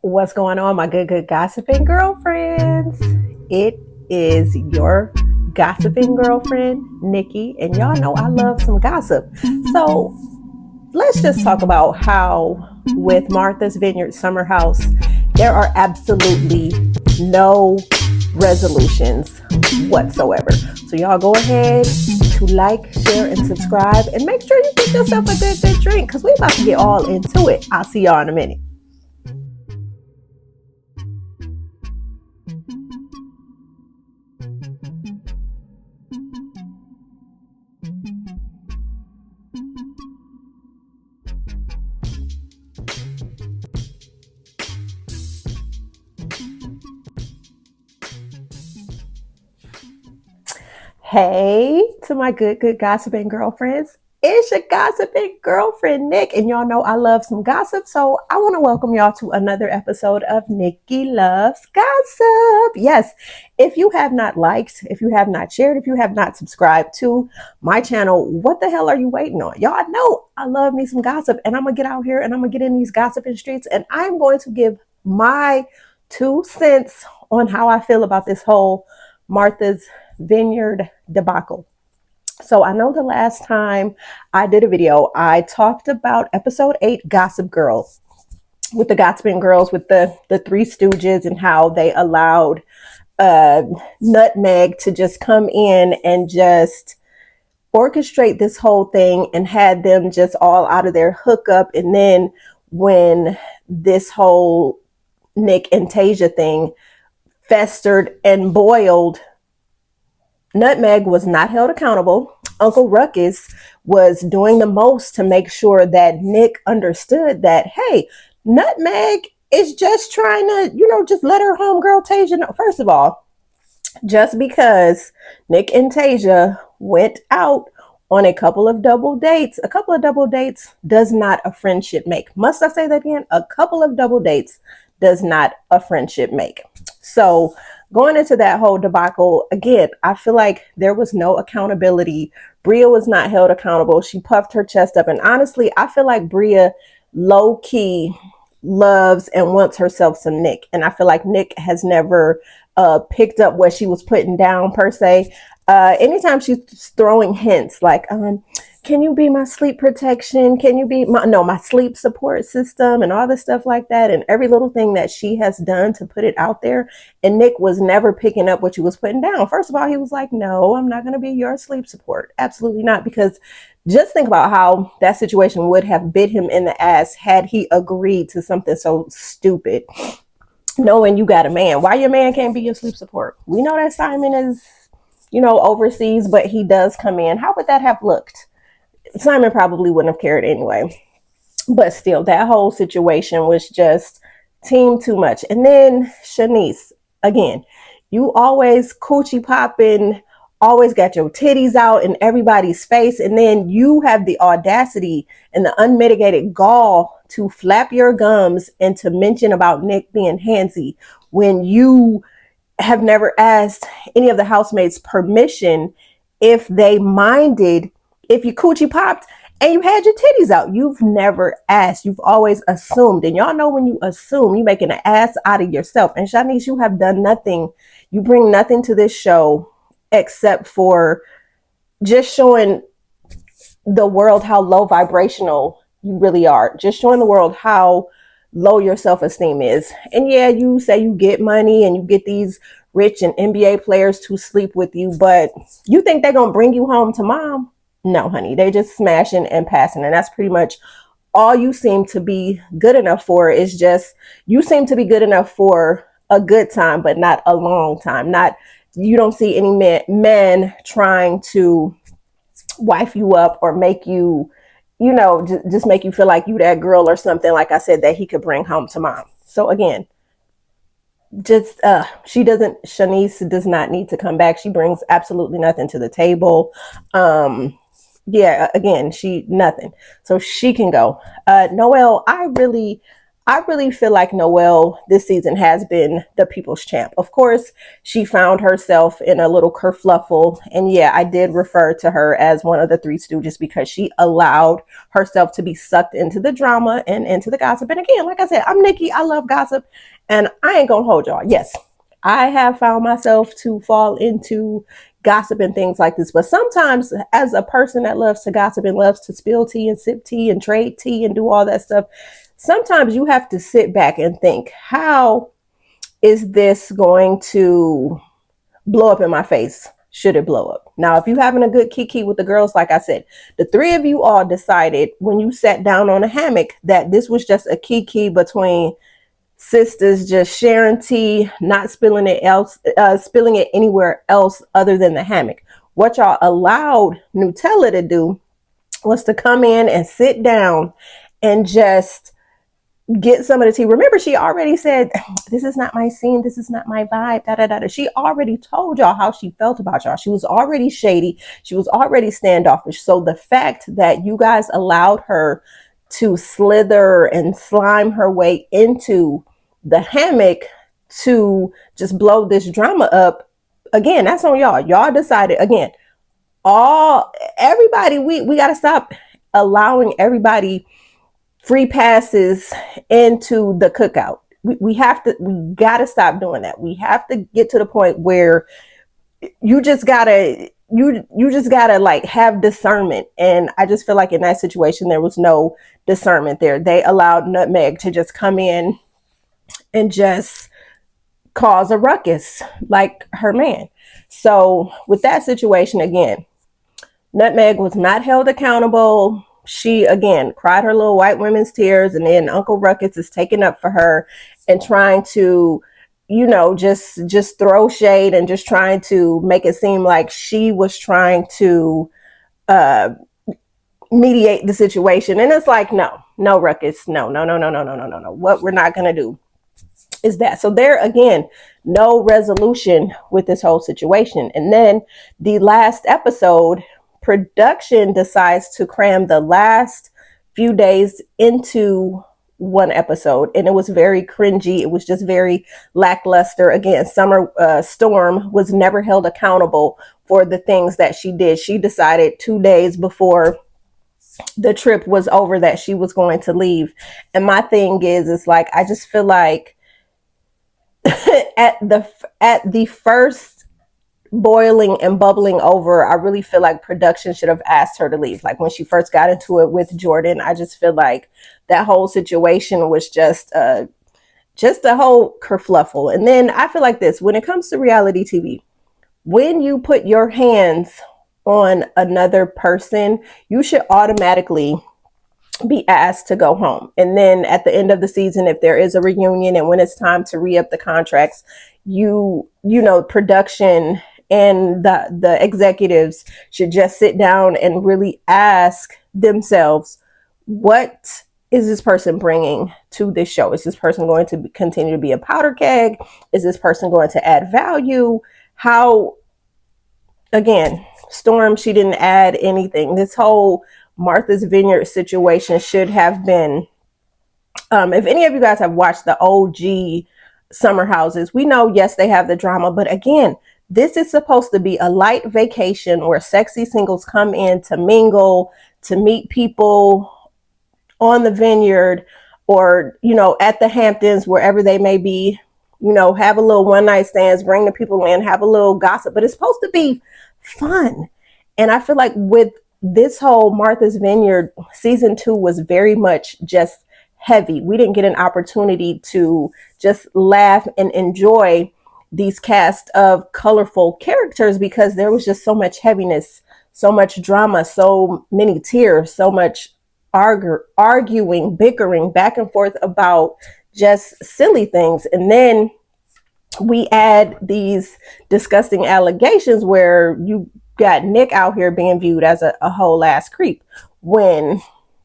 What's going on, my good gossiping girlfriends? It is your gossiping girlfriend, Nikki, and y'all know I love some gossip. So let's just talk about how with Martha's Vineyard Summer House, there are absolutely no resolutions whatsoever. So y'all go ahead to like, share, and subscribe, and make sure you get yourself a good drink because we're about to get all into it. I'll see y'all in a minute. Hey to my good gossiping girlfriends. It's your gossiping girlfriend, Nick, and y'all know I love some gossip, so I want to welcome y'all to another episode of Nikki Loves Gossip. Yes, if you have not liked, if you have not shared, if you have not subscribed to my channel, what the hell are you waiting on? Y'all know I love me some gossip, and I'm going to get out here and I'm going to get in these gossiping streets, and I'm going to give my 2 cents on how I feel about this whole Martha's Vineyard debacle. So I know the last time I did a video, I talked about episode 8, Gossip Girls, with the Gossiping Girls, with the Three Stooges, and how they allowed Nutmeg to just come in and just orchestrate this whole thing and had them just all out of their hookup. And then when this whole Nick and Tasia thing festered and boiled, Nutmeg was not held accountable. Uncle Ruckus was doing the most to make sure that Nick understood that, hey, Nutmeg is just trying to, just let her homegirl Tasia know. First of all, just because Nick and Tasia went out on a couple of double dates does not a friendship make. Must I say that again? A couple of double dates does not a friendship make. So going into that whole debacle, again, I feel like there was no accountability. Bria was not held accountable. She puffed her chest up. And honestly, I feel like Bria low-key loves and wants herself some Nick. And I feel like Nick has never picked up what she was putting down, per se. Anytime she's throwing hints like, can you be my sleep protection? Can you be my sleep support system and all this stuff like that? And every little thing that she has done to put it out there. And Nick was never picking up what she was putting down. First of all, he was like, no, I'm not going to be your sleep support. Absolutely not. Because just think about how that situation would have bit him in the ass had he agreed to something so stupid. Knowing you got a man, why your man can't be your sleep support? We know that Simon is, overseas, but he does come in. How would that have looked? Simon probably wouldn't have cared anyway. But still, that whole situation was just team too much. And then Shanice, again, you always coochie popping, always got your titties out in everybody's face. And then you have the audacity and the unmitigated gall to flap your gums and to mention about Nick being handsy when you have never asked any of the housemates permission if they minded if you coochie popped and you had your titties out. You've never asked. You've always assumed. And y'all know when you assume, you're making an ass out of yourself. And Shanice, you have done nothing. You bring nothing to this show except for just showing the world how low vibrational you really are. Just showing the world how low your self-esteem is. And yeah, you say you get money and you get these rich and NBA players to sleep with you, but you think they're going to bring you home to mom? No, honey, they just smashing and passing. And that's pretty much all you seem to be good enough for. Is just, you seem to be good enough for a good time, but not a long time. You don't see any men trying to wife you up or make you, just make you feel like you that girl or something, like I said, that he could bring home to mom. So again, just Shanice does not need to come back. She brings absolutely nothing to the table. Again, nothing. So she can go. Noelle, I I really feel like Noelle this season has been the people's champ. Of course, she found herself in a little kerfluffle. And yeah, I did refer to her as one of the Three Stooges because she allowed herself to be sucked into the drama and into the gossip. And again, like I said, I'm Nikki. I love gossip. And I ain't going to hold y'all. Yes, I have found myself to fall into gossip and things like this. But sometimes, as a person that loves to gossip and loves to spill tea and sip tea and trade tea and do all that stuff, sometimes you have to sit back and think, how is this going to blow up in my face? Should it blow up? Now, if you're having a good kiki with the girls, like I said, the three of you all decided when you sat down on a hammock that this was just a kiki between sisters, just sharing tea, not spilling it anywhere else other than the hammock. What y'all allowed Nutella to do was to come in and sit down and just get some of the tea. Remember, she already said, this is not my scene, this is not my vibe, da da da. She already told y'all how she felt about y'all. She was already shady, she was already standoffish. So the fact that you guys allowed her to slither and slime her way into the hammock to just blow this drama up, again, that's on y'all. Y'all decided, again, everybody, we got to stop allowing everybody free passes into the cookout. We got to stop doing that. We have to get to the point where you just gotta like have discernment. And I just feel like in that situation, there was no discernment there. They allowed Nutmeg to just come in and just cause a ruckus like her man. So with that situation, again, Nutmeg was not held accountable. She, again, cried her little white women's tears, and then Uncle Ruckus is taking up for her and trying to, just throw shade and just trying to make it seem like she was trying to mediate the situation. And it's like, no, Ruckus, no. What we're not going to do is that. So there, again, no resolution with this whole situation. And then the last episode, production decides to cram the last few days into one episode, and it was very cringy. It was just very lackluster. Again, Summer Storm was never held accountable for the things that she did. She decided 2 days before the trip was over that she was going to leave. And my thing is like, I just feel like at the first boiling and bubbling over, I really feel like production should have asked her to leave. Like when she first got into it with Jordan, I just feel like that whole situation was just a whole kerfluffle. And then I feel like this, when it comes to reality TV, when you put your hands on another person, you should automatically be asked to go home. And then at the end of the season, if there is a reunion and when it's time to re-up the contracts, production and the executives should just sit down and really ask themselves, what is this person bringing to this show? Is this person going to continue to be a powder keg? Is this person going to add value? How, again, Storm, she didn't add anything. This whole Martha's Vineyard situation should have been, if any of you guys have watched the OG summer houses, we know, yes, they have the drama, but again, this is supposed to be a light vacation where sexy singles come in to mingle, to meet people on the Vineyard or, at the Hamptons, wherever they may be, have a little one night stands, bring the people in, have a little gossip, but it's supposed to be fun. And I feel like with this whole Martha's Vineyard, season 2 was very much just heavy. We didn't get an opportunity to just laugh and enjoy these cast of colorful characters because there was just so much heaviness, so much drama, so many tears, so much arguing, bickering back and forth about just silly things. And then we add these disgusting allegations where you got Nick out here being viewed as a whole ass creep when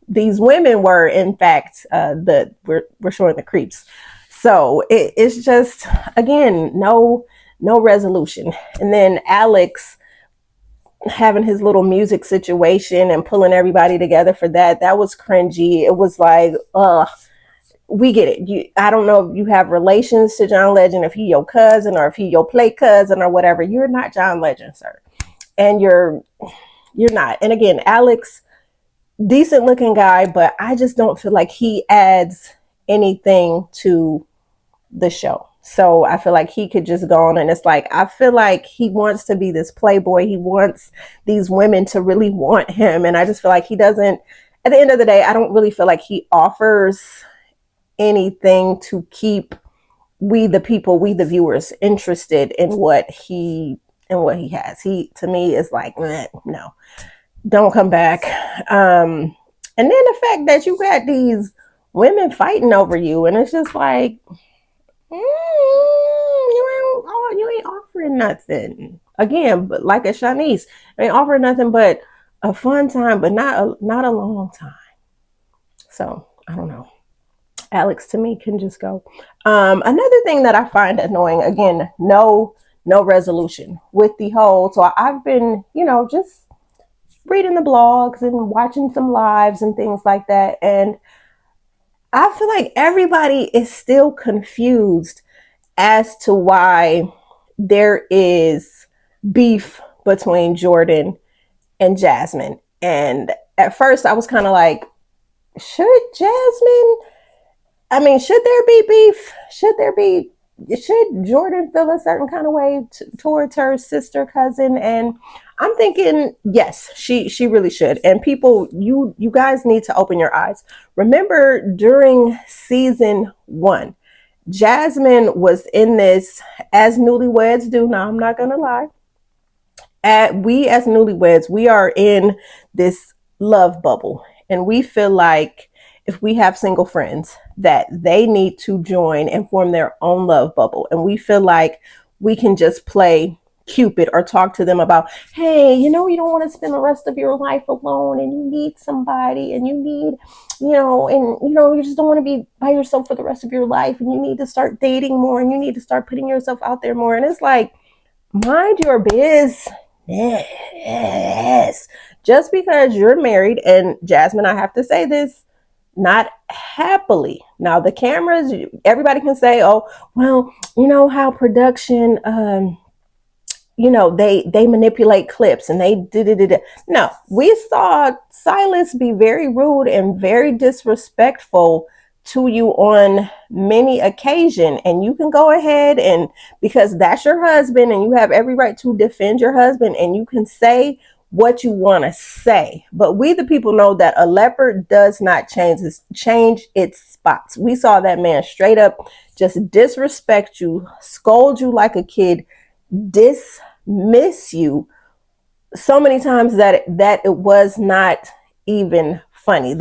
these women were in fact we're showing the creeps. So it's just, again, no resolution. And then Alex having his little music situation and pulling everybody together for that was cringy. It was like, we get it. I don't know if you have relations to John Legend, if he your cousin or if he your play cousin or whatever. You're not John Legend, sir. And you're not. And again, Alex, decent looking guy, but I just don't feel like he adds anything to the show. So I feel like he could just go on, and it's like, I feel like he wants to be this playboy. He wants these women to really want him. And I just feel like he doesn't, at the end of the day, I don't really feel like he offers anything to keep we the people, we the viewers interested in what he has. He, to me, is like, no, don't come back. And then the fact that you got these women fighting over you, and it's just like, you ain't offering nothing. Again, but like a Shanice, ain't offering nothing but a fun time, but not a long time. So I don't know. Alex, to me, can just go. Another thing that I find annoying, again, no resolution with the whole. So I've been, just reading the blogs and watching some lives and things like that, and I feel like everybody is still confused as to why there is beef between Jordan and Jasmine. And at first I was kind of like, should there be beef? Should Jordan feel a certain kind of way towards her sister cousin? And I'm thinking, yes, she really should. And people, you guys need to open your eyes. Remember, during season 1, Jasmine was in this, as newlyweds do. Now, I'm not gonna lie. We as newlyweds, we are in this love bubble, and we feel like if we have single friends, that they need to join and form their own love bubble. And we feel like we can just play Cupid or talk to them about, hey, you don't want to spend the rest of your life alone, and you need somebody, and you need, you just don't want to be by yourself for the rest of your life, and you need to start dating more, and you need to start putting yourself out there more. And it's like, mind your business. Just because you're married, and Jasmine, I have to say this, not happily. Now the cameras, everybody can say, oh, well, how production, they manipulate clips and they did. No, we saw Silas be very rude and very disrespectful to you on many occasions, and you can go ahead, and because that's your husband and you have every right to defend your husband, and you can say what you want to say. But we the people know that a leopard does not change its spots. We saw that man straight up just disrespect you, scold you like a kid, dismiss you so many times that it was not even funny.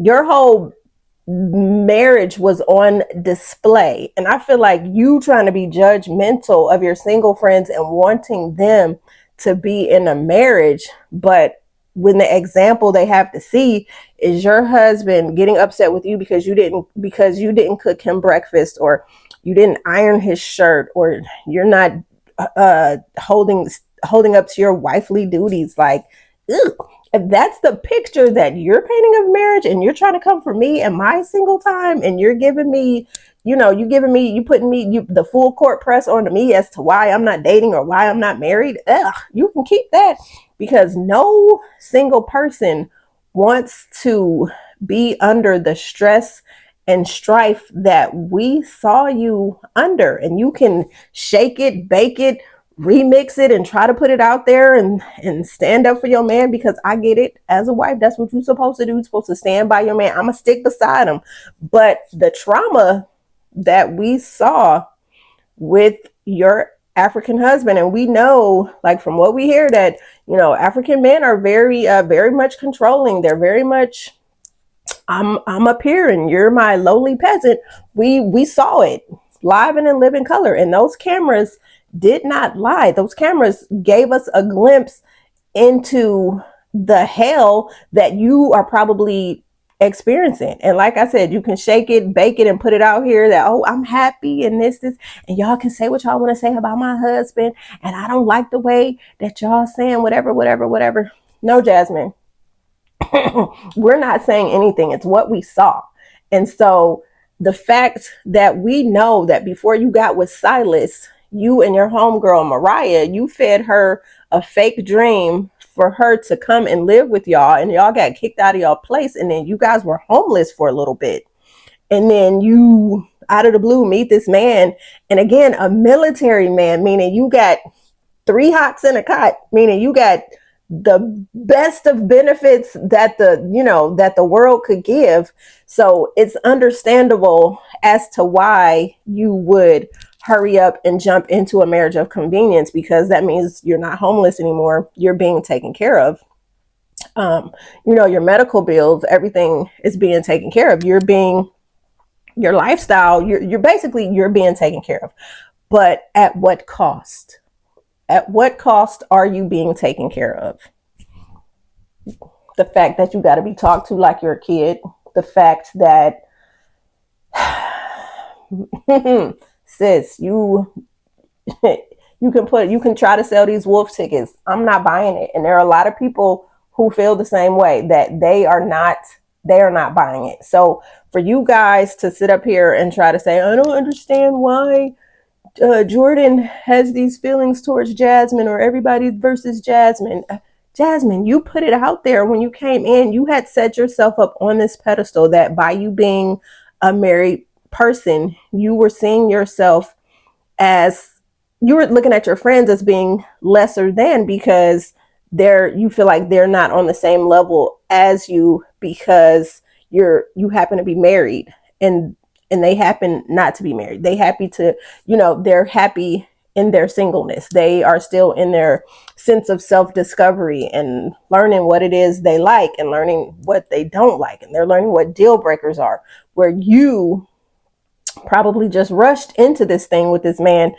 Your whole marriage was on display, and I feel like you trying to be judgmental of your single friends and wanting them to be in a marriage, but when the example they have to see is your husband getting upset with you because you didn't cook him breakfast, or you didn't iron his shirt, or you're not holding up to your wifely duties, like, ew. If that's the picture that you're painting of marriage, and you're trying to come for me in my single time, and you're giving me, you putting me the full court press onto me as to why I'm not dating or why I'm not married, you can keep that, because no single person wants to be under the stress and strife that we saw you under. And you can shake it, bake it, remix it, and try to put it out there and stand up for your man, because I get it. As a wife, that's what you're supposed to do. You're supposed to stand by your man. I'm gonna stick beside him. But the trauma that we saw with your African husband, and we know, like, from what we hear, that African men are very very much controlling. They're very much, I'm up here and you're my lowly peasant. We saw it live and in living color, and those cameras did not lie. Those cameras gave us a glimpse into the hell that you are probably experiencing. And like I said, you can shake it, bake it, and put it out here that, oh, I'm happy and this, and y'all can say what y'all want to say about my husband, and I don't like the way that y'all saying whatever. No, Jasmine, we're not saying anything. It's what we saw. And so the fact that we know that before you got with Silas, you and your homegirl Mariah, you fed her a fake dream for her to come and live with y'all, and y'all got kicked out of y'all place, and then you guys were homeless for a little bit. And then you, out of the blue, meet this man, and again, a military man, meaning you got 3 hots in a cot, meaning you got the best of benefits that the world could give. So it's understandable as to why you would hurry up and jump into a marriage of convenience, because that means you're not homeless anymore. You're being taken care of. Your medical bills, everything is being taken care of. Your lifestyle, you're being taken care of. But at what cost? At what cost are you being taken care of? The fact that you got to be talked to like you're a kid. The fact that, sis, you can try to sell these wolf tickets. I'm not buying it. And there are a lot of people who feel the same way, that they are not buying it. So for you guys to sit up here and try to say, I don't understand why Jordan has these feelings towards Jasmine, or everybody versus Jasmine. Jasmine, you put it out there when you came in. You had set yourself up on this pedestal that by you being a married person, you were seeing yourself as, you were looking at your friends as being lesser than, because you feel like they're not on the same level as you, because you happen to be married, and they happen not to be married. They're happy in their singleness. They are still in their sense of self-discovery and learning what it is they like and learning what they don't like. And they're learning what deal breakers are, where you probably just rushed into this thing with this man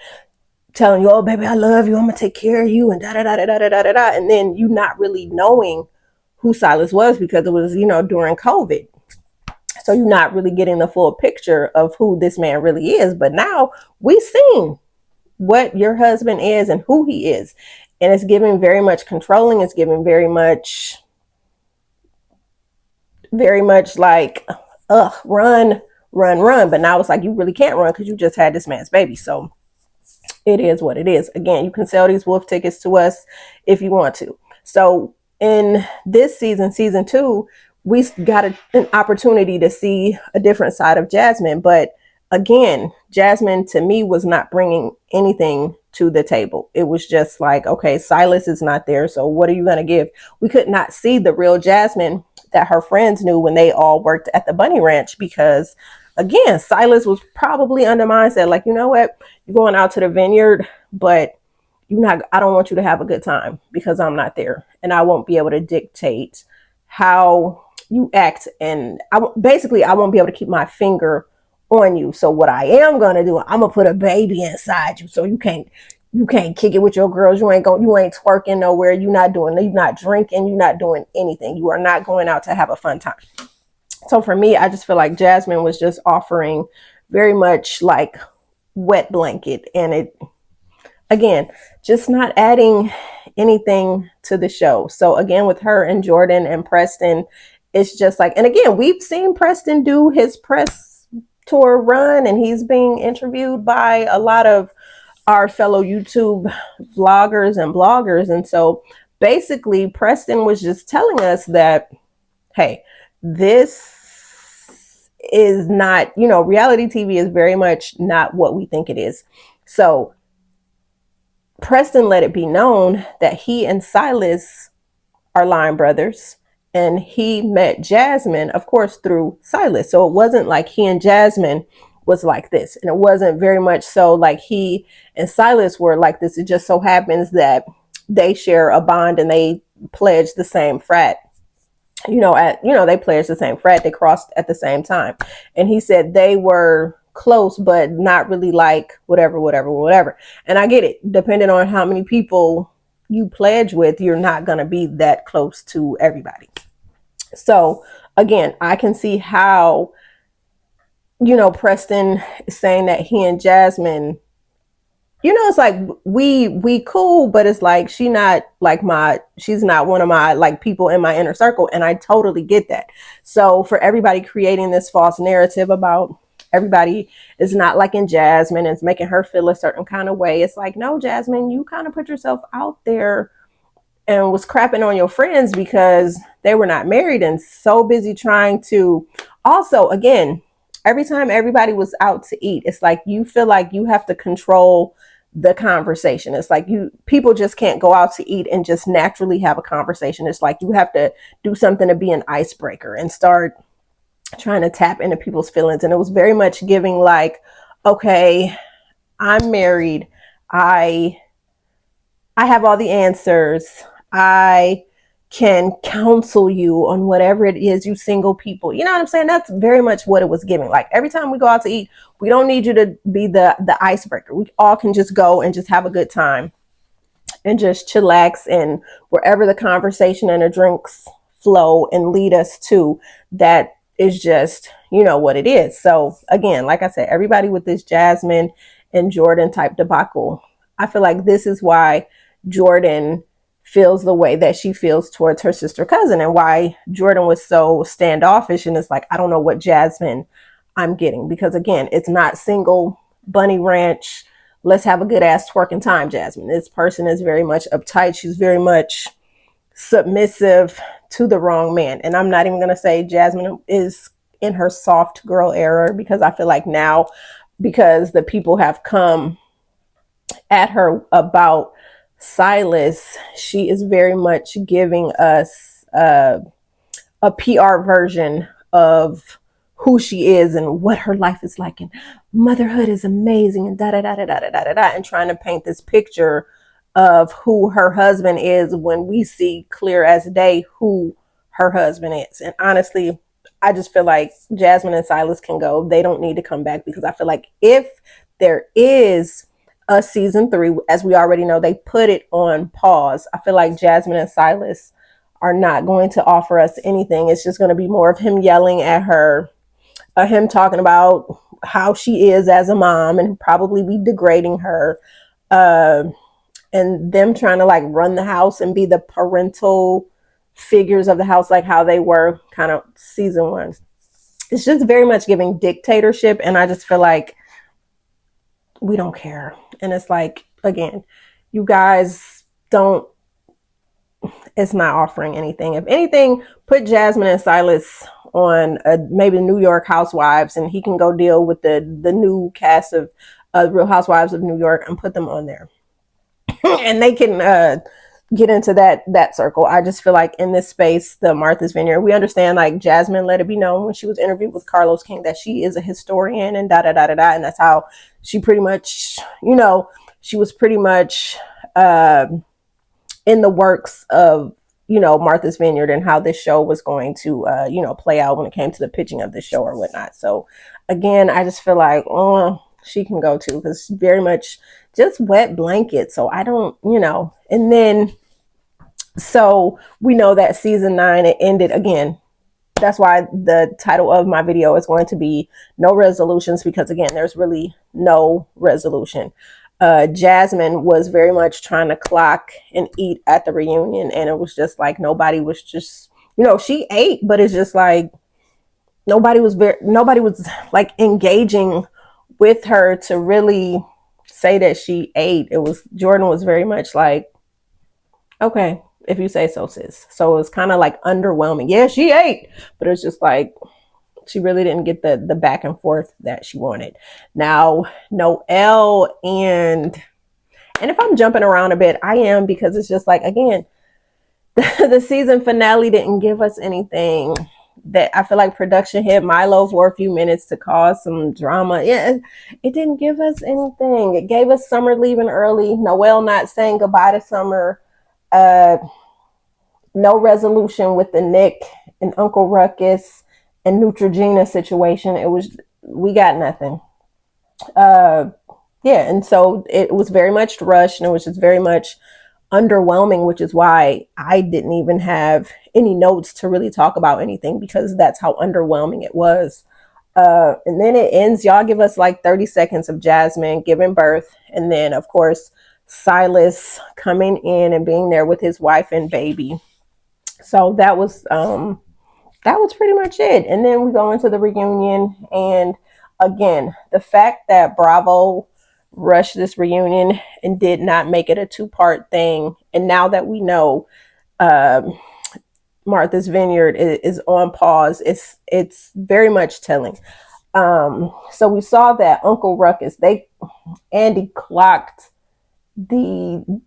telling you, oh, baby, I love you. I'm going to take care of you, and da, da, da, da, da, da, da, da. And then you not really knowing who Silas was, because it was, during COVID. So you're not really getting the full picture of who this man really is. But now we've seen what your husband is and who he is. And it's giving very much controlling. It's giving very much like, run, run, run. But now it's like, you really can't run because you just had this man's baby. So it is what it is. Again, you can sell these wolf tickets to us if you want to. So in this season 2, we got an opportunity to see a different side of Jasmine. But again, Jasmine to me was not bringing anything to the table. It was just like, okay, Silas is not there, so what are you going to give? We could not see the real Jasmine that her friends knew when they all worked at the Bunny Ranch, because again, Silas was probably under mindset like, you know what, you're going out to the Vineyard, but I don't want you to have a good time because I'm not there, and I won't be able to dictate how you act, and I won't be able to keep my finger on you. So what I am going to do, I'm going to put a baby inside you, so you can't kick it with your girls. You ain't twerking nowhere. You're not drinking. You're not doing anything. You are not going out to have a fun time. So for me, I just feel like Jasmine was just offering very much like wet blanket, and it, again, just not adding anything to the show. So again, with her and Jordan and Preston, it's just like, and again, we've seen Preston do his press tour run, and he's being interviewed by a lot of our fellow YouTube vloggers and bloggers. And so basically Preston was just telling us that, hey, this is not, reality TV is very much not what we think it is. So Preston let it be known that he and Silas are line brothers, and he met Jasmine, of course, through Silas. So it wasn't like he and Jasmine was like this, and it wasn't very much so like he and Silas were like this. It just so happens that they share a bond, and they pledged the same frat. They pledged the same frat. They crossed at the same time, and he said they were close, but not really like whatever. And I get it. Depending on how many people you pledge with, you're not going to be that close to everybody. So again, I can see how, Preston is saying that he and Jasmine it's like we cool, but it's like she's not one of my like people in my inner circle, and I totally get that. So for everybody creating this false narrative about everybody is not liking Jasmine and it's making her feel a certain kind of way, it's like, no, Jasmine, you kind of put yourself out there and was crapping on your friends because they were not married and so busy trying to. Also, again, every time everybody was out to eat, it's like you feel like you have to control the conversation. It's like people just can't go out to eat and just naturally have a conversation. It's like you have to do something to be an icebreaker and start trying to tap into people's feelings. And it was very much giving like, okay, I'm married. I have all the answers. I can counsel you on whatever it is, you single people. You know what I'm saying? That's very much what it was giving. Like every time we go out to eat, we don't need you to be the icebreaker. We all can just go and just have a good time and just chillax, and wherever the conversation and the drinks flow and lead us to, that is just, what it is. So again, like I said, everybody with this Jasmine and Jordan type debacle, I feel like this is why Jordan feels the way that she feels towards her sister cousin, and why Jordan was so standoffish and it's like, I don't know what Jasmine I'm getting, because again, it's not single bunny ranch, let's have a good ass twerking time, Jasmine. This person is very much uptight. She's very much submissive to the wrong man. And I'm not even going to say Jasmine is in her soft girl era, because I feel like now, because the people have come at her about Silas, she is very much giving us a PR version of who she is and what her life is like, and motherhood is amazing, and da da da da da da da da, and trying to paint this picture of who her husband is when we see clear as day who her husband is. And honestly, I just feel like Jasmine and Silas can go. They don't need to come back, because I feel like if there is a season 3, as we already know, they put it on pause. I feel like Jasmine and Silas are not going to offer us anything. It's just going to be more of him yelling at her, him talking about how she is as a mom and probably be degrading her, and them trying to like run the house and be the parental figures of the house, like how they were kind of season 1. It's just very much giving dictatorship, and I just feel like we don't care. And it's like, again, you guys don't, it's not offering anything. If anything, put Jasmine and Silas on maybe New York Housewives, and he can go deal with the new cast of Real Housewives of New York and put them on there. And they can get into that circle. I just feel like in this space, the Martha's Vineyard, we understand, like Jasmine let it be known when she was interviewed with Carlos King that she is a historian and da da da da da, and that's how she pretty much, she was pretty much in the works of, Martha's Vineyard and how this show was going to, play out when it came to the pitching of the show or whatnot. So again, I just feel like, she can go too, because very much just wet blanket. So I don't, and then, so we know that season 9, it ended again. That's why the title of my video is going to be No Resolutions, because again, there's really no resolution. Jasmine was very much trying to clock and eat at the reunion, and it was just like nobody was just, she ate, but it's just like nobody was like engaging with her to really say that she ate. It was, Jordan was very much like, okay, if you say so, sis. So it was kind of like underwhelming. Yeah, she ate, but it's just like she really didn't get the back and forth that she wanted. Now, Noelle and if I'm jumping around a bit, I am, because it's just like, again, the season finale didn't give us anything that I feel like production hit Milo for a few minutes to cause some drama. Yeah, it didn't give us anything. It gave us Summer leaving early, Noelle not saying goodbye to Summer, no resolution with the Nick and Uncle Ruckus and Neutrogena situation. It was, we got nothing. Yeah, and so it was very much rushed, and it was just very much underwhelming, which is why I didn't even have any notes to really talk about anything, because that's how underwhelming it was. And then it ends. Y'all give us like 30 seconds of Jasmine giving birth. And then, of course, Silas coming in and being there with his wife and baby. So that was pretty much it. And then we go into the reunion. And again, the fact that Bravo rushed this reunion and did not make it a two-part thing. And now that we know Martha's Vineyard is on pause, it's very much telling. So we saw that Uncle Ruckus, Andy clocked him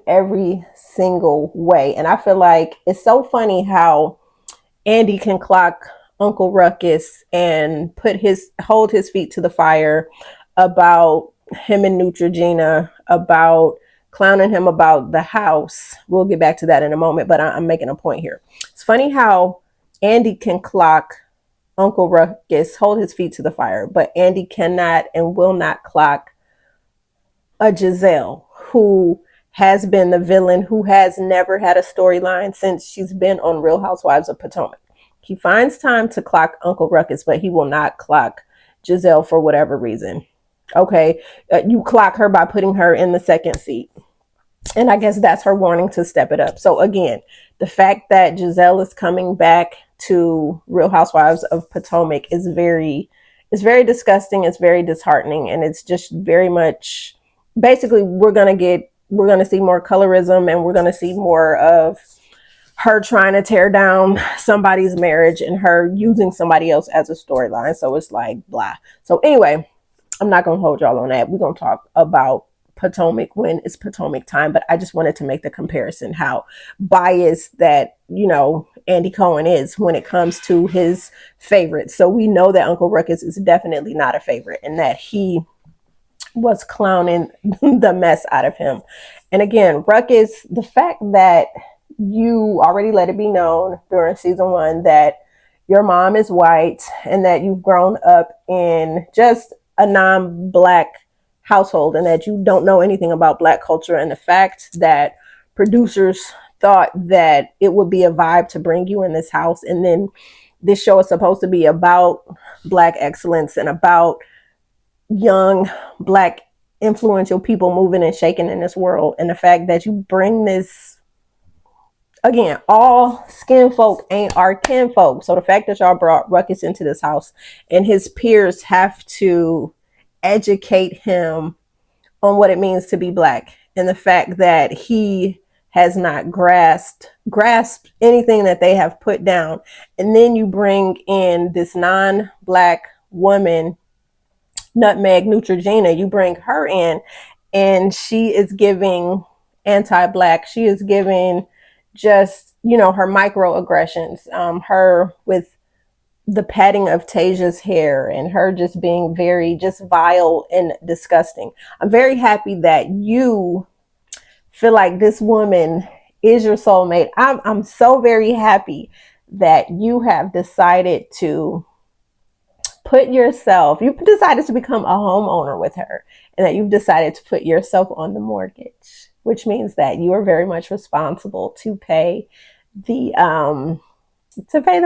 every single way. And I feel like it's so funny how Andy can clock Uncle Ruckus and hold his feet to the fire about him and Neutrogena, about clowning him about the house. We'll get back to that in a moment, but I'm making a point here. It's funny how Andy can clock Uncle Ruckus, hold his feet to the fire, but Andy cannot and will not clock a Giselle, who has been the villain, who has never had a storyline since she's been on Real Housewives of Potomac. He finds time to clock Uncle Ruckus, but he will not clock Giselle for whatever reason. Okay, you clock her by putting her in the second seat. And I guess that's her warning to step it up. So again, the fact that Giselle is coming back to Real Housewives of Potomac is very disgusting. It's very disheartening. And it's just very much, basically, we're going to see more colorism, and we're going to see more of her trying to tear down somebody's marriage and her using somebody else as a storyline. So it's like, blah. So anyway, I'm not going to hold y'all on that. We're going to talk about Potomac when it's Potomac time, but I just wanted to make the comparison how biased that, Andy Cohen is when it comes to his favorites. So we know that Uncle Ruckus is definitely not a favorite, and that he was clowning the mess out of him. And again, Ruckus, the fact that you already let it be known during season 1 that your mom is white and that you've grown up in just a non-Black household and that you don't know anything about Black culture, and the fact that producers thought that it would be a vibe to bring you in this house, and then this show is supposed to be about Black excellence and about young Black influential people moving and shaking in this world, and the fact that you bring this, again, all skin folk ain't our kin folk. So the fact that y'all brought Ruckus into this house and his peers have to educate him on what it means to be Black, and the fact that he has not grasped anything that they have put down, and then you bring in this non-Black woman, Nutmeg Neutrogena, you bring her in, and she is giving anti-Black. She is giving just, her microaggressions, her with the patting of Tasia's hair, and her just being very just vile and disgusting. I'm very happy that you feel like this woman is your soulmate. I'm so very happy that you have decided to you've decided to become a homeowner with her, and that you've decided to put yourself on the mortgage, which means that you are very much responsible to pay the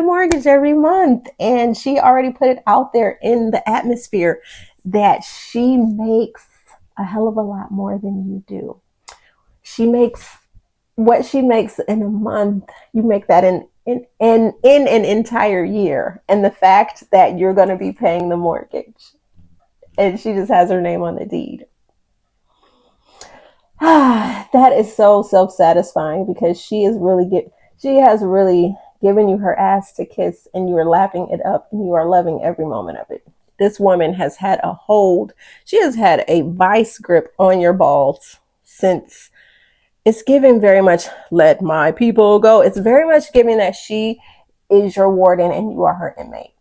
mortgage every month. And she already put it out there in the atmosphere that she makes a hell of a lot more than you do. She makes what she makes in a month, you make that in an entire year. And the fact that you're going to be paying the mortgage, and she just has her name on the deed. That is so self-satisfying, because she has really given you her ass to kiss, and you are lapping it up, and you are loving every moment of it. This woman has had a hold. She has had a vice grip on your balls since. It's giving very much, let my people go. It's very much giving that she is your warden and you are her inmate.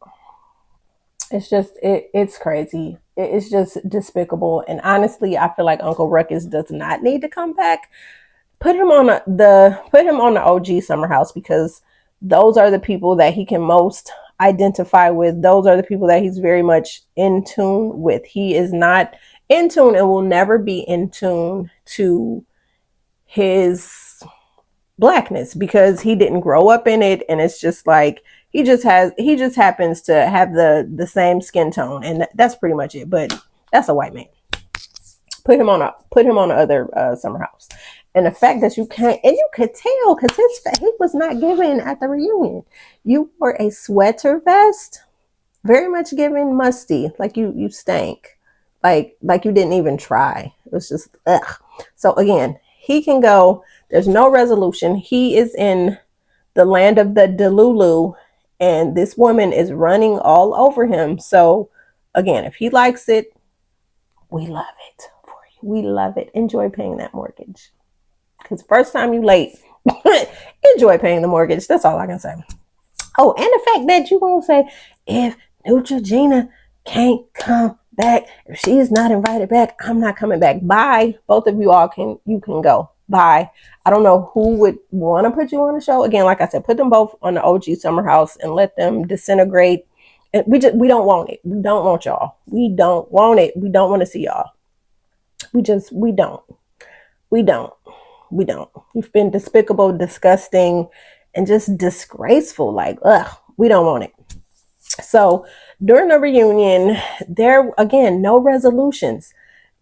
It's just, it's crazy. It's just despicable. And honestly, I feel like Uncle Ruckus does not need to come back. Put him on the OG Summer House, because those are the people that he can most identify with. Those are the people that he's very much in tune with. He is not in tune and will never be in tune to his Blackness, because he didn't grow up in it. And it's just like he just happens to have the same skin tone, and that's pretty much it. But that's a white man. Put him on the other summer house. And the fact that you can't, and you could tell because he was not given at the reunion. You wore a sweater vest, very much giving musty, like you stank, like you didn't even try. It was just ugh. So again, he can go. There's no resolution. He is in the land of the Delulu, and this woman is running all over him. So again, if he likes it, we love it for you. We love it. Enjoy paying that mortgage. Because first time you late, enjoy paying the mortgage. That's all I can say. Oh, and the fact that you gonna say, if Neutrogena can't come back, if she's not invited back, I'm not coming back. Bye. Both of you all can go. Bye. I don't know who would want to put you on the show. Again, like I said, put them both on the OG Summer House and let them disintegrate. And we don't want it. We don't want y'all. We don't want it. We don't want to see y'all. We don't. We don't. We don't. You've been despicable, disgusting, and just disgraceful. Like, ugh, we don't want it. So during the reunion, there, again, no resolutions.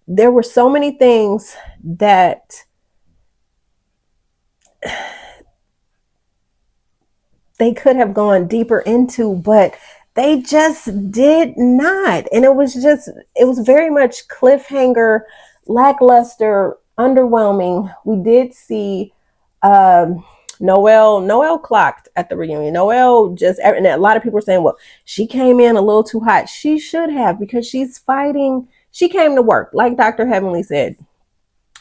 There were so many things that they could have gone deeper into, but they just did not. And it was very much cliffhanger, lackluster, underwhelming. We did see Noelle clocked at the reunion. Noelle just, and a lot of people were saying, well, she came in a little too hot. She should have, because she's fighting. She came to work, like Dr. Heavenly said.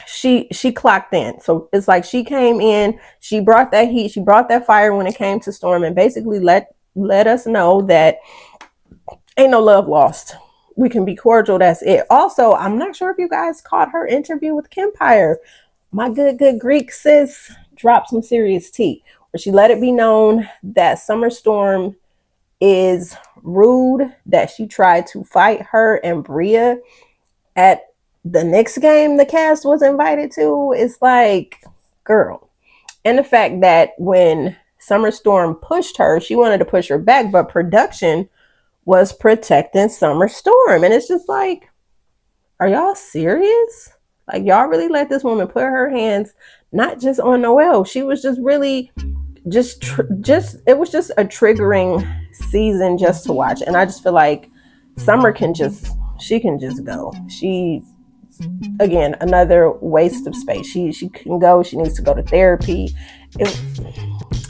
She clocked in. So it's like she came in, she brought that heat, she brought that fire when it came to Storm, and basically let us know that ain't no love lost. We can be cordial. That's it. Also, I'm not sure if you guys caught her interview with Kempire. My good Greek sis dropped some serious tea where she let it be known that Summer Storm is rude, that she tried to fight her and Bria at the next game the cast was invited to. It's like, girl. And the fact that when Summer Storm pushed her, she wanted to push her back, but production was protecting Summer Storm. And it's just like, are y'all serious? Like, y'all really let this woman put her hands not just on Noelle. She was just really it was just a triggering season just to watch. And I just feel like Summer can just go. She, again, another waste of space. She can go. She needs to go to therapy.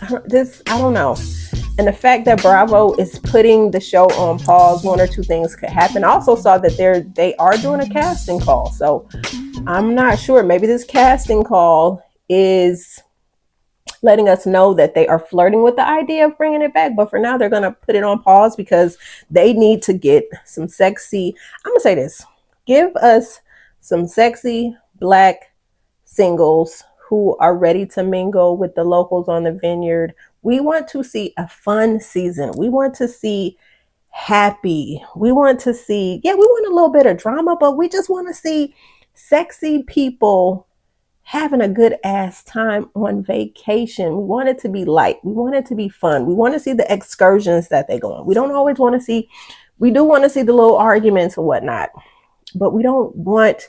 I don't know. And the fact that Bravo is putting the show on pause, one or two things could happen. I also saw that they are doing a casting call. So I'm not sure. Maybe this casting call is letting us know that they are flirting with the idea of bringing it back. But for now, they're going to put it on pause because they need to get some sexy. I'm going to say this. Give us some sexy Black singles who are ready to mingle with the locals on the Vineyard. We want to see a fun season. We want to see happy. We want to see, we want a little bit of drama, but we just want to see sexy people having a good ass time on vacation. We want it to be light. We want it to be fun. We want to see the excursions that they go on. We don't always want to see, we do want to see the little arguments and whatnot, but we don't want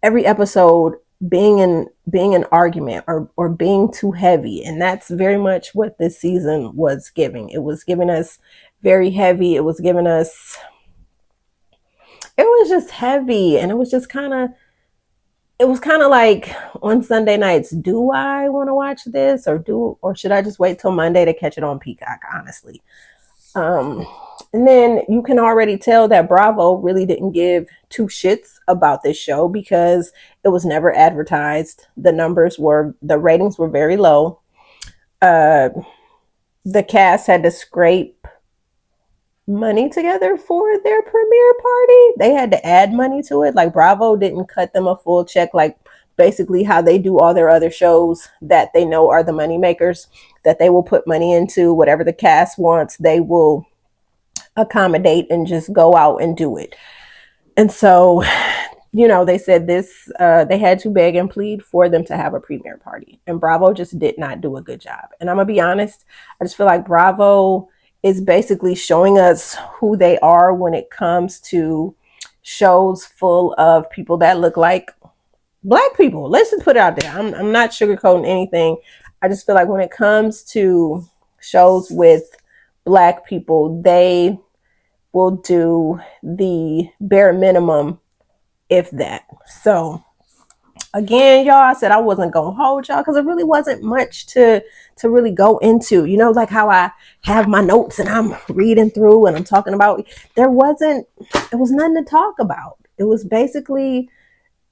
every episode being an argument or being too heavy. And that's very much what this season was giving. It was giving us very heavy. It was just heavy. And it was kind of like on Sunday nights, do I want to watch this or should I just wait till Monday to catch it on Peacock, honestly? And then you can already tell that Bravo really didn't give two shits about this show because it was never advertised. The ratings were very low. The cast had to scrape money together for their premiere party. They had to add money to it. Like, Bravo didn't cut them a full check, like basically how they do all their other shows that they know are the money makers, that they will put money into whatever the cast wants. They will accommodate and just go out and do it. And so, they said this, they had to beg and plead for them to have a premiere party. And Bravo just did not do a good job. And I'm going to be honest, I just feel like Bravo is basically showing us who they are when it comes to shows full of people that look like Black people. Let's just put it out there. I'm not sugarcoating anything. I just feel like when it comes to shows with Black people, they will do the bare minimum, if that. So again, y'all, I said I wasn't gonna hold y'all because it really wasn't much to really go into. You know, like how I have my notes and I'm reading through and I'm talking about. It was nothing to talk about. It was basically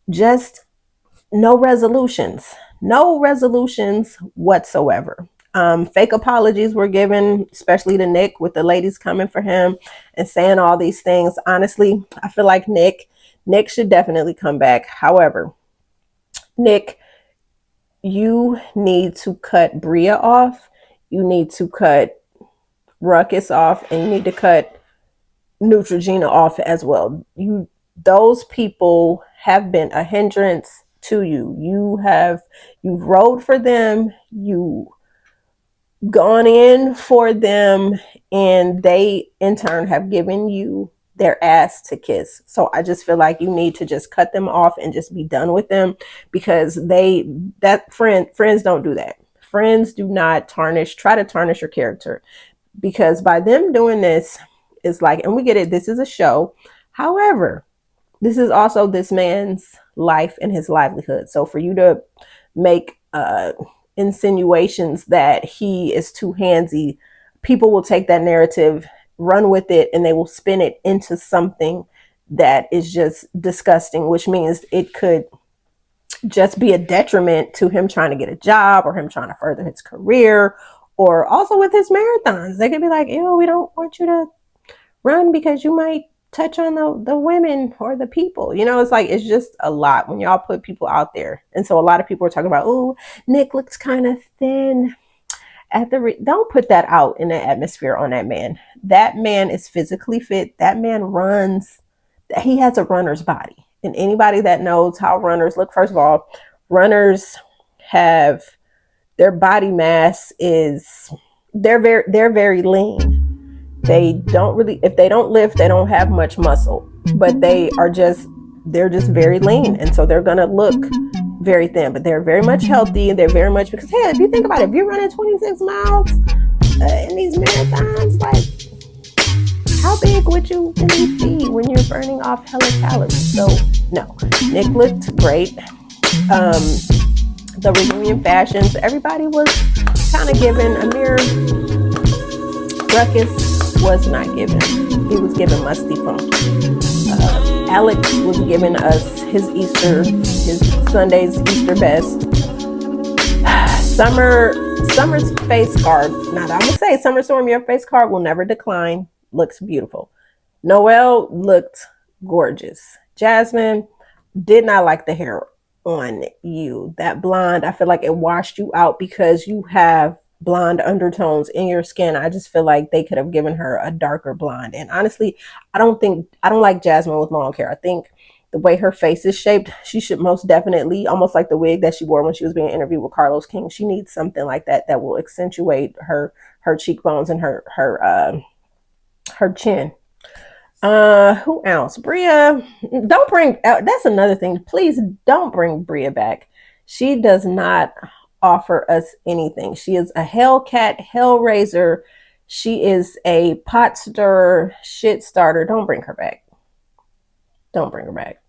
just no resolutions whatsoever. Fake apologies were given, especially to Nick, with the ladies coming for him and saying all these things. Honestly, I feel like Nick should definitely come back. However, Nick, you need to cut Bria off. You need to cut Ruckus off, and you need to cut Neutrogena off as well. Those people have been a hindrance to you. You've rode for them. You gone in for them, and they in turn have given you their ass to kiss. So I just feel like you need to just cut them off and just be done with them, because friends don't do that. Friends do not try to tarnish your character, because by them doing this, it's like, and we get it, this is a show. However, this is also this man's life and his livelihood. So for you to make insinuations that he is too handsy, people will take that narrative, run with it, and they will spin it into something that is just disgusting, which means it could just be a detriment to him trying to get a job or him trying to further his career, or also with his marathons. They could be like, ew, we don't want you to run because you might touch on the women or the people. You know, it's like, it's just a lot when y'all put people out there. And so a lot of people are talking about, oh, Nick looks kind of thin at don't put that out in the atmosphere on that man. That man is physically fit. That man runs. He has a runner's body. And anybody that knows how runners look, first of all, runners have, their body mass is, they're very lean. They don't really, if they don't lift, they don't have much muscle, but they're just very lean. And so they're going to look very thin, but they're very much healthy. And they're very much, because, hey, if you think about it, if you're running 26 miles in these marathons, like, how big would you really be when you're burning off hella calories? So no, Nick looked great. The reunion fashions, everybody was kind of given a mirror. Ruckus was not given. He was given musty funky. Alex was giving us his Sunday's Easter best. Summer's face card. Now, I'm gonna say, Summer Storm, your face card will never decline. Looks beautiful. Noelle looked gorgeous. Jasmine, did not like the hair on you. That blonde, I feel like it washed you out because you have blonde undertones in your skin. I just feel like they could have given her a darker blonde. And honestly, I don't like Jasmine with long hair. I think the way her face is shaped, she should most definitely, almost like the wig that she wore when she was being interviewed with Carlos King, she needs something like that will accentuate her cheekbones and her chin. Who else? Bria. Don't bring, that's another thing. Please don't bring Bria back. She does not offer us anything. She is a Hellcat, Hellraiser. She is a pot stirrer, shit starter. Don't bring her back. Don't bring her back.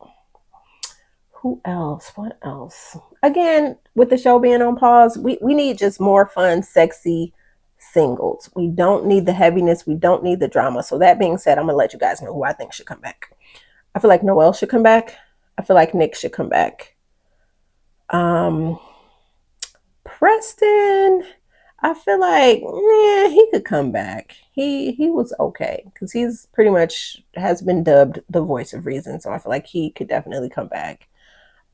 Who else? What else? Again, with the show being on pause, we need just more fun, sexy singles. We don't need the heaviness. We don't need the drama. So that being said, I'm going to let you guys know who I think should come back. I feel like Noelle should come back. I feel like Nick should come back. Preston, I feel like, he could come back. He was okay, because he's pretty much has been dubbed the voice of reason. So I feel like he could definitely come back.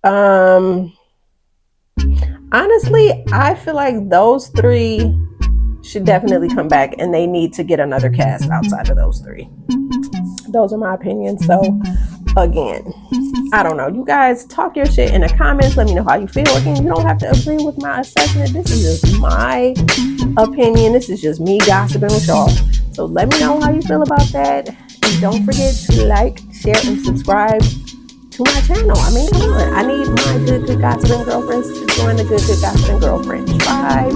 Honestly, I feel like those three should definitely come back, and they need to get another cast outside of those three. Those are my opinions. So again, I don't know. You guys talk your shit in the comments. Let me know how you feel. Again, you don't have to agree with my assessment. This is just my opinion. This is just me gossiping with y'all. So let me know how you feel about that. And don't forget to like, share, and subscribe to my channel. I mean, come on. I need my good gossiping girlfriends to join the good gossiping girlfriends tribe.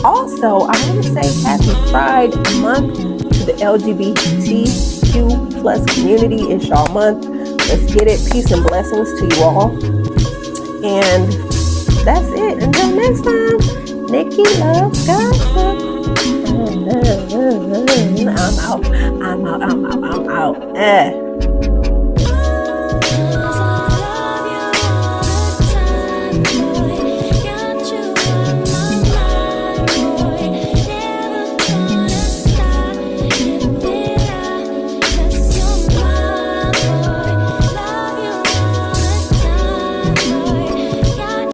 Also, I want to say happy Pride Month to the LGBTQ plus community. It's y'all month. Let's get it. Peace and blessings to you all. And that's it. Until next time, Nikki loves gossip. I'm out.